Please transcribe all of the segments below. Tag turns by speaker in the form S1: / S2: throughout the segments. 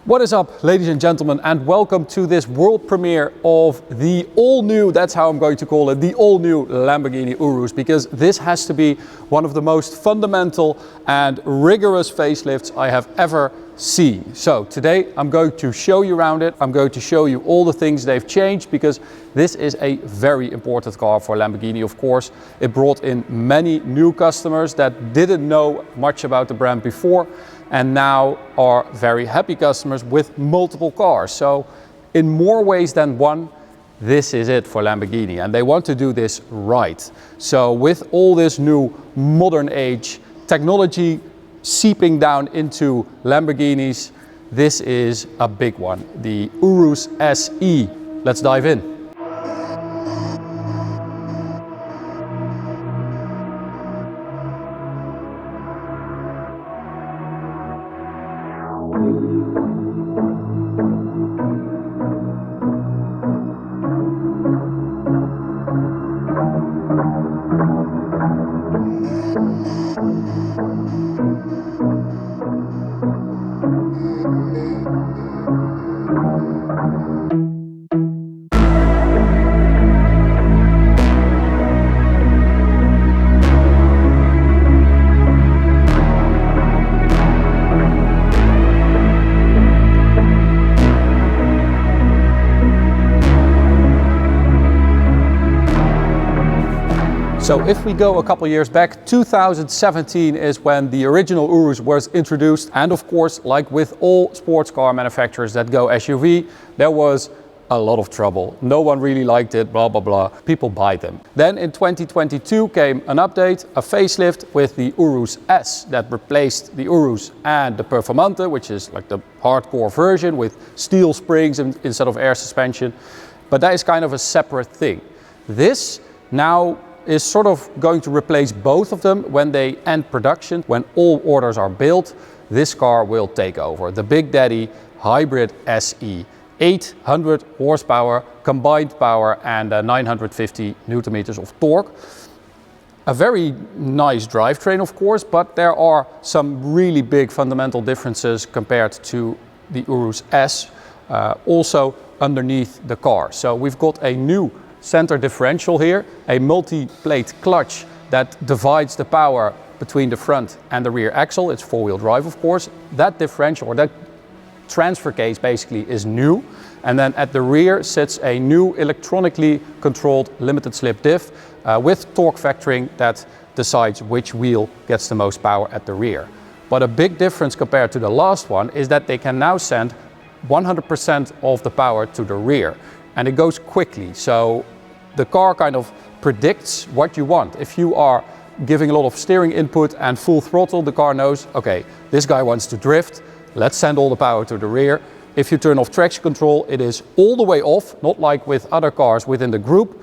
S1: What is up, ladies and gentlemen, and welcome to this world premiere of the all-new, that's how I'm going to call it, the all-new Lamborghini Urus, because this has to be one of the most fundamental and rigorous facelifts I have ever seen. So today I'm going to show you around it. I'm going to show you all the things they've changed, because this is a very important car for Lamborghini, of course. It brought in many new customers that didn't know much about the brand before, and now are very happy customers with multiple cars. So in more ways than one, this is it for Lamborghini, and they want to do this right. So with all this new modern age technology seeping down into Lamborghinis, this is a big one, the Urus SE. Let's dive in. So if we go a couple years back, 2017 is when the original Urus was introduced, and of course, like with all sports car manufacturers that go SUV, there was a lot of trouble. No one really liked it, blah blah blah. People buy them. Then in 2022 came an update, a facelift with the Urus S that replaced the Urus and the Performante, which is like the hardcore version with steel springs instead of air suspension. But that is kind of a separate thing. This now is sort of going to replace both of them when they end production. When all orders are built, this car will take over. The Big Daddy Hybrid SE. 800 horsepower, combined power, and 950 Newton meters of torque. A very nice drivetrain, of course, but there are some really big fundamental differences compared to the Urus S, also underneath the car. So we've got a new center differential here, a multi-plate clutch that divides the power between the front and the rear axle. It's four-wheel drive, of course. That differential, or that transfer case, basically is new. And then at the rear sits a new electronically controlled limited slip diff with torque factoring that decides which wheel gets the most power at the rear. But a big difference compared to the last one is that they can now send 100% of the power to the rear. And it goes quickly, so the car kind of predicts what you want. If you are giving a lot of steering input and full throttle, the car knows, okay, this guy wants to drift, let's send all the power to the rear. If you turn off traction control, it is all the way off, not like with other cars within the group.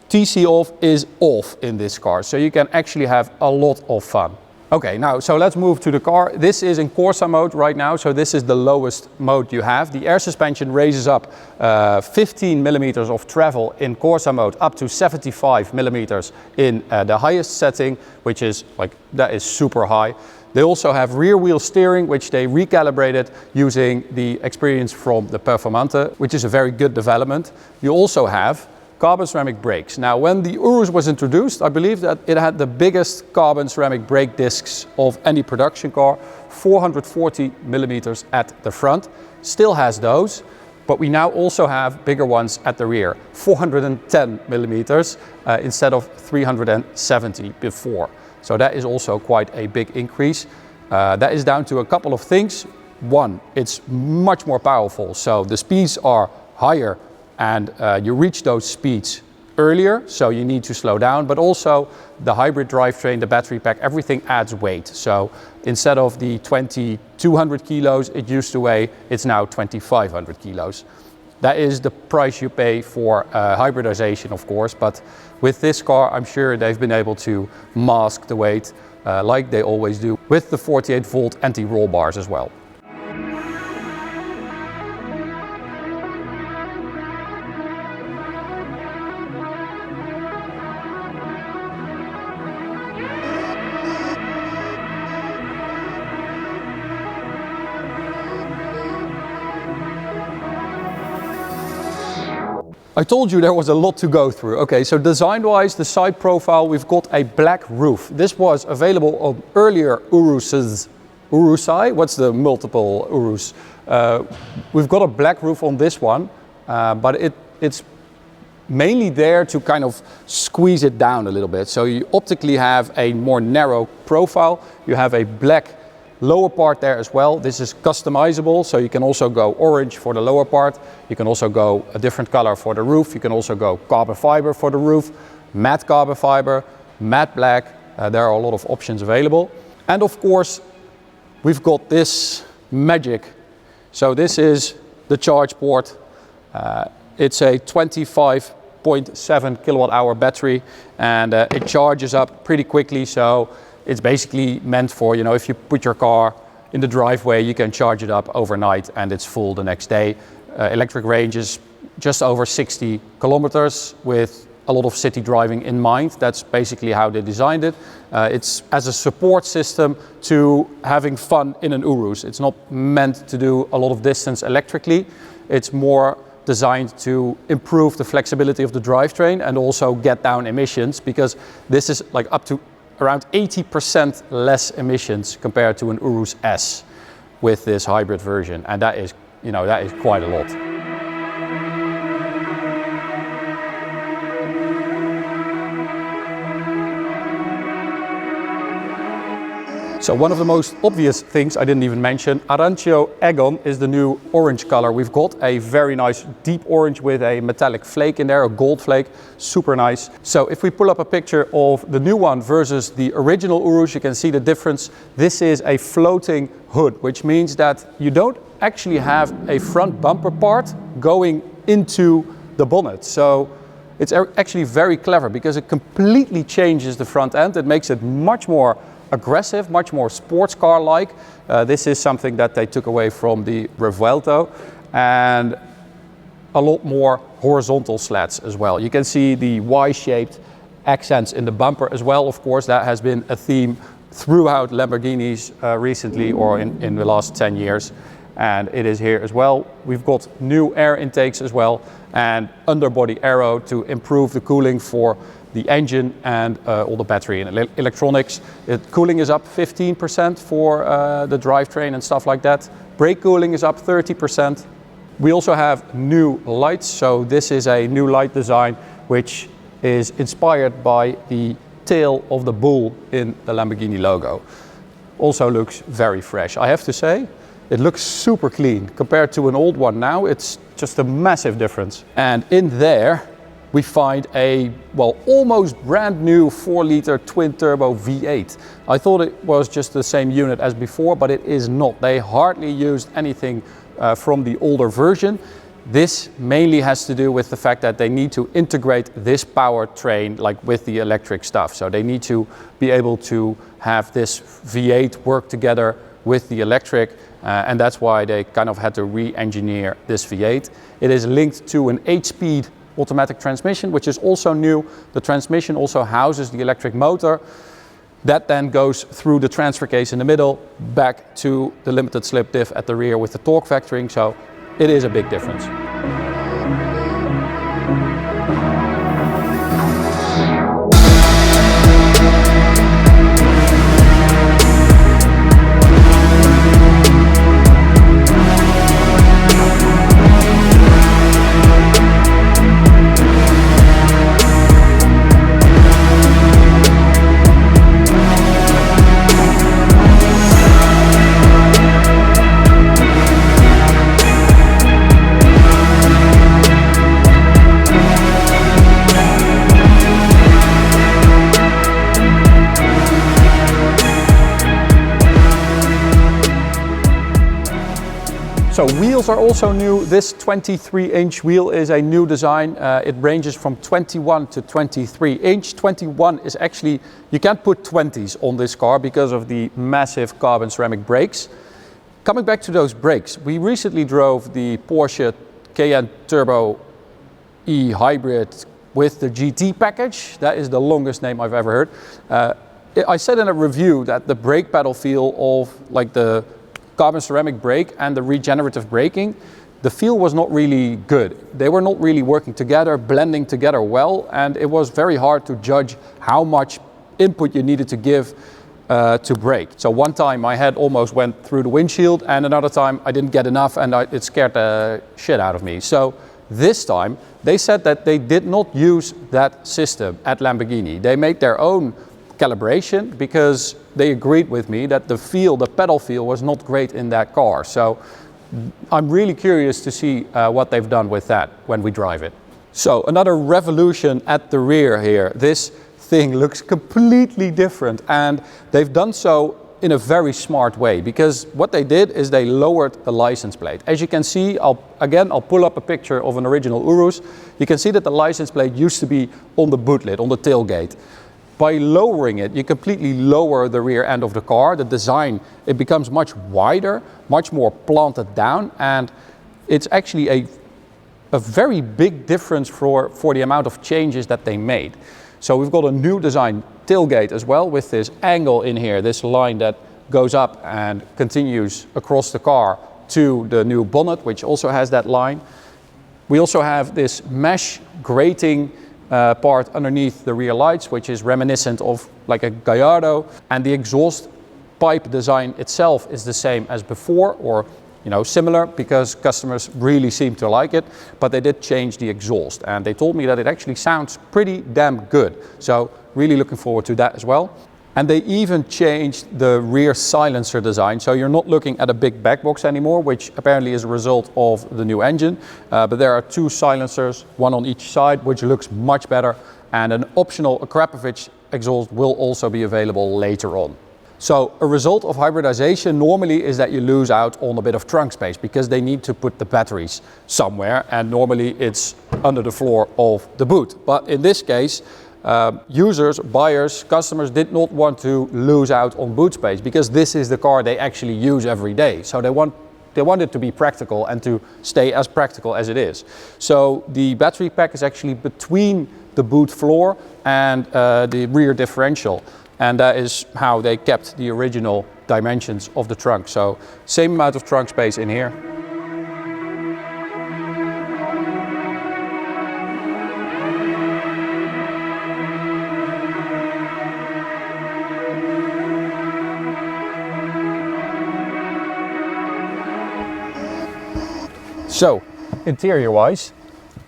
S1: TC off is off in this car, so you can actually have a lot of fun. Okay, now, so let's move to the car. This is in Corsa mode right now, so this is the lowest mode you have. The air suspension raises up 15 millimeters of travel in Corsa mode, up to 75 millimeters in the highest setting, which is like, that is super high. They also have rear wheel steering, which they recalibrated using the experience from the Performante, which is a very good development. You also have carbon ceramic brakes. Now, when the Urus was introduced, I believe that it had the biggest carbon ceramic brake discs of any production car, 440 millimeters at the front. Still has those, but we now also have bigger ones at the rear, 410 millimeters instead of 370 before. So that is also quite a big increase. That is down to a couple of things. One, it's much more powerful, so the speeds are higher and you reach those speeds earlier, so you need to slow down, but also the hybrid drivetrain, the battery pack, everything adds weight. So instead of the 2,200 kilos it used to weigh, it's now 2,500 kilos. That is the price you pay for hybridization, of course, but with this car I'm sure they've been able to mask the weight like they always do with the 48 volt anti-roll bars as well. I told you there was a lot to go through. Okay, so design-wise, the side profile, we've got a black roof. This was available on earlier Uruses. Urusi? What's the multiple Urus? We've got a black roof on this one, but it's mainly there to kind of squeeze it down a little bit. So you optically have a more narrow profile. You have a black lower part there as well. This is customizable, so you can also go orange for the lower part. You can also go a different color for the roof. You can also go carbon fiber for the roof, matte carbon fiber, matte black. There are a lot of options available. And of course, we've got this magic. So this is the charge port. It's a 25.7 kilowatt hour battery, and it charges up pretty quickly. So it's basically meant for, you know, if you put your car in the driveway, you can charge it up overnight and it's full the next day. Electric range is just over 60 kilometers with a lot of city driving in mind. That's basically how they designed it. It's as a support system to having fun in an Urus. It's not meant to do a lot of distance electrically. It's more designed to improve the flexibility of the drivetrain and also get down emissions, because this is like up to around 80% less emissions compared to an Urus S with this hybrid version. And that is, you know, that is quite a lot. So one of the most obvious things I didn't even mention, Arancio Egon is the new orange color. We've got a very nice deep orange with a metallic flake in there, a gold flake, super nice. So if we pull up a picture of the new one versus the original Urus, you can see the difference. This is a floating hood, which means that you don't actually have a front bumper part going into the bonnet. So it's actually very clever because it completely changes the front end. It makes it much more aggressive, much more sports car-like. This is something that they took away from the Revuelto, and a lot more horizontal slats as well. You can see the Y-shaped accents in the bumper as well. Of course, that has been a theme throughout Lamborghinis recently, or in the last 10 years. And it is here as well. We've got new air intakes as well, and underbody aero to improve the cooling for the engine and all the battery and electronics. Cooling is up 15% for the drivetrain and stuff like that. Brake cooling is up 30%. We also have new lights. So this is a new light design which is inspired by the tail of the bull in the Lamborghini logo. Also looks very fresh. I have to say, it looks super clean compared to an old one now. It's just a massive difference. And in there, we find a, well, almost brand new 4-liter twin-turbo V8. I thought it was just the same unit as before, but it is not. They hardly used anything from the older version. This mainly has to do with the fact that they need to integrate this powertrain like with the electric stuff. So they need to be able to have this V8 work together with the electric, and that's why they kind of had to re-engineer this V8. It is linked to an 8-speed automatic transmission, which is also new. The transmission also houses the electric motor. That then goes through the transfer case in the middle, back to the limited slip diff at the rear with the torque vectoring. So it is a big difference. So wheels are also new. This 23-inch wheel is a new design. It ranges from 21 to 23 inch. 21 is actually, you can't put 20s on this car because of the massive carbon ceramic brakes. Coming back to those brakes, we recently drove the Porsche Cayenne Turbo E Hybrid with the GT package. That is the longest name I've ever heard. I said in a review that the brake pedal feel of like the carbon ceramic brake and the regenerative braking the feel was not really good. They were not really working together, blending together well, and it was very hard to judge how much input you needed to give to brake. So one time my head almost went through the windshield, and another time I didn't get enough and it scared the shit out of me. So this time they said that they did not use that system at Lamborghini. They made their own calibration because they agreed with me that the pedal feel was not great in that car. So I'm really curious to see what they've done with that when we drive it. So another revolution at the rear here. This thing looks completely different, and they've done so in a very smart way, because what they did is they lowered the license plate. As you can see, I'll pull up a picture of an original Urus. You can see that the license plate used to be on the boot lid, on the tailgate. By lowering it, you completely lower the rear end of the car. The design, it becomes much wider, much more planted down, and it's actually a very big difference for the amount of changes that they made. So we've got a new design tailgate as well, with this angle in here, this line that goes up and continues across the car to the new bonnet, which also has that line. We also have this mesh grating part underneath the rear lights, which is reminiscent of like a Gallardo, and the exhaust pipe design itself is the same as before, or similar, because customers really seem to like it, but they did change the exhaust, and they told me that it actually sounds pretty damn good. So really looking forward to that as well. And they even changed the rear silencer design, so you're not looking at a big back box anymore, which apparently is a result of the new engine, but there are two silencers, one on each side, which looks much better, and an optional Krapovich exhaust will also be available later on. So a result of hybridization normally is that you lose out on a bit of trunk space, because they need to put the batteries somewhere, and normally it's under the floor of the boot. But in this case, users, buyers, customers did not want to lose out on boot space, because this is the car they actually use every day. So they want it to be practical and to stay as practical as it is. So the battery pack is actually between the boot floor and the rear differential. And that is how they kept the original dimensions of the trunk. So same amount of trunk space in here. So interior wise,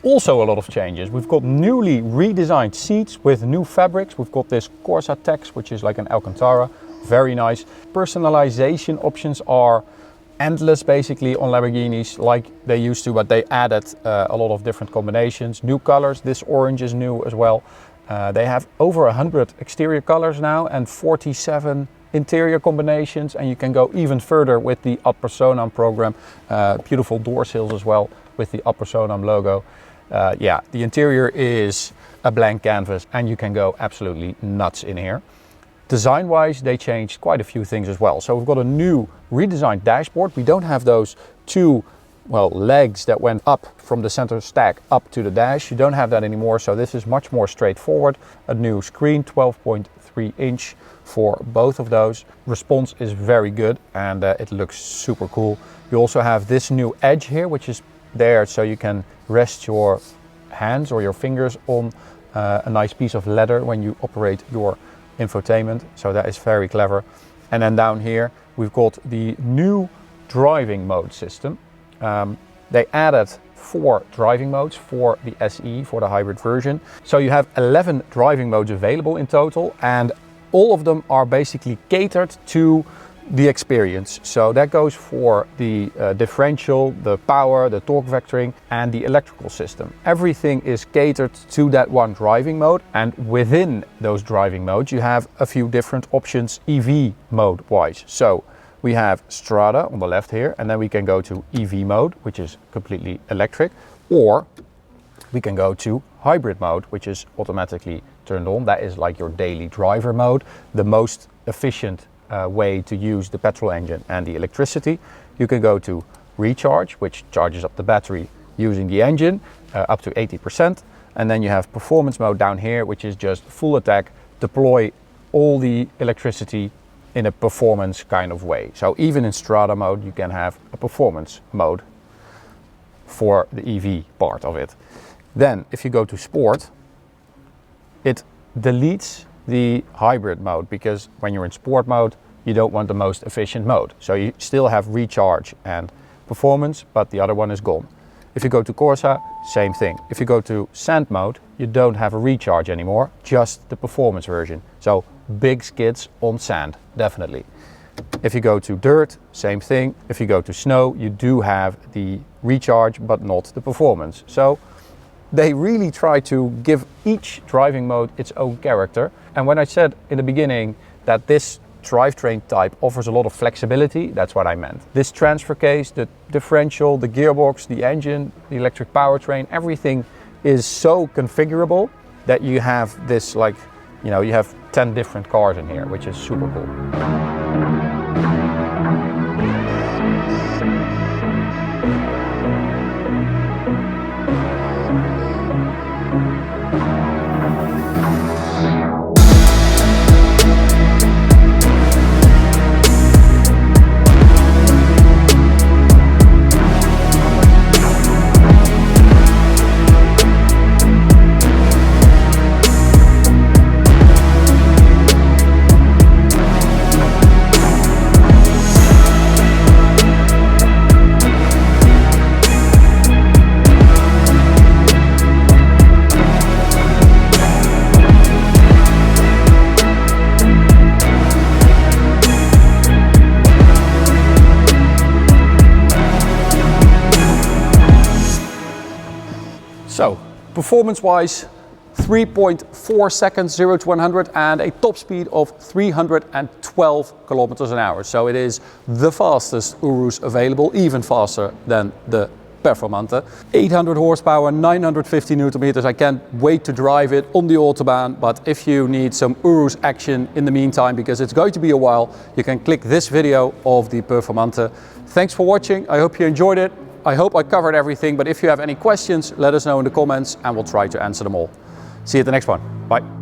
S1: also a lot of changes. We've got newly redesigned seats with new fabrics. We've got this Corsa text, which is like an Alcantara, very nice. Personalization options are endless basically on Lamborghinis, like they used to, but they added a lot of different combinations. New colors, this orange is new as well. They have over 100 exterior colors now and 47 interior combinations, and you can go even further with the Ad Personam program. Beautiful door sills as well with the Ad Personam logo. Yeah, the interior is a blank canvas, and you can go absolutely nuts in here. Design-wise, they changed quite a few things as well. So we've got a new redesigned dashboard. We don't have those two, legs that went up from the center stack up to the dash. You don't have that anymore, so this is much more straightforward. A new screen, 12.3 inch for both of those. Response is very good, and it looks super cool. You also have this new edge here, which is there so you can rest your hands or your fingers on a nice piece of leather when you operate your infotainment, so that is very clever. And then down here we've got the new driving mode system. They added 4 driving modes for the SE, for the hybrid version. So you have 11 driving modes available in total, and all of them are basically catered to the experience. So that goes for the differential, the power, the torque vectoring, and the electrical system. Everything is catered to that one driving mode, and within those driving modes you have a few different options EV mode wise. So we have Strada on the left here, and then we can go to EV mode, which is completely electric, or we can go to hybrid mode, which is automatically turned on. That is like your daily driver mode, the most efficient way to use the petrol engine and the electricity. You can go to recharge, which charges up the battery using the engine up to 80%. And then you have performance mode down here, which is just full attack, deploy all the electricity in a performance kind of way. So even in Strada mode, you can have a performance mode. for the EV part of it. Then if you go to sport, it deletes the hybrid mode, because when you're in sport mode, you don't want the most efficient mode. So you still have recharge and performance, but the other one is gone. If you go to Corsa, same thing. If you go to sand mode, you don't have a recharge anymore, just the performance version. So big skids on sand, definitely. If you go to dirt, same thing. If you go to snow, you do have the recharge, but not the performance. So they really try to give each driving mode its own character. And when I said in the beginning that this drivetrain type offers a lot of flexibility, that's what I meant. This transfer case, the differential, the gearbox, the engine, the electric powertrain, everything is so configurable that you have this, like, you know, you have 10 different cars in here, which is super cool. So, performance-wise, 3.4 seconds 0 to 100 and a top speed of 312 kilometers an hour. So it is the fastest Urus available, even faster than the Performante. 800 horsepower, 950 Newton meters. I can't wait to drive it on the Autobahn, but if you need some Urus action in the meantime, because it's going to be a while, you can click this video of the Performante. Thanks for watching. I hope you enjoyed it. I hope I covered everything, but if you have any questions, let us know in the comments and we'll try to answer them all. See you at the next one. Bye.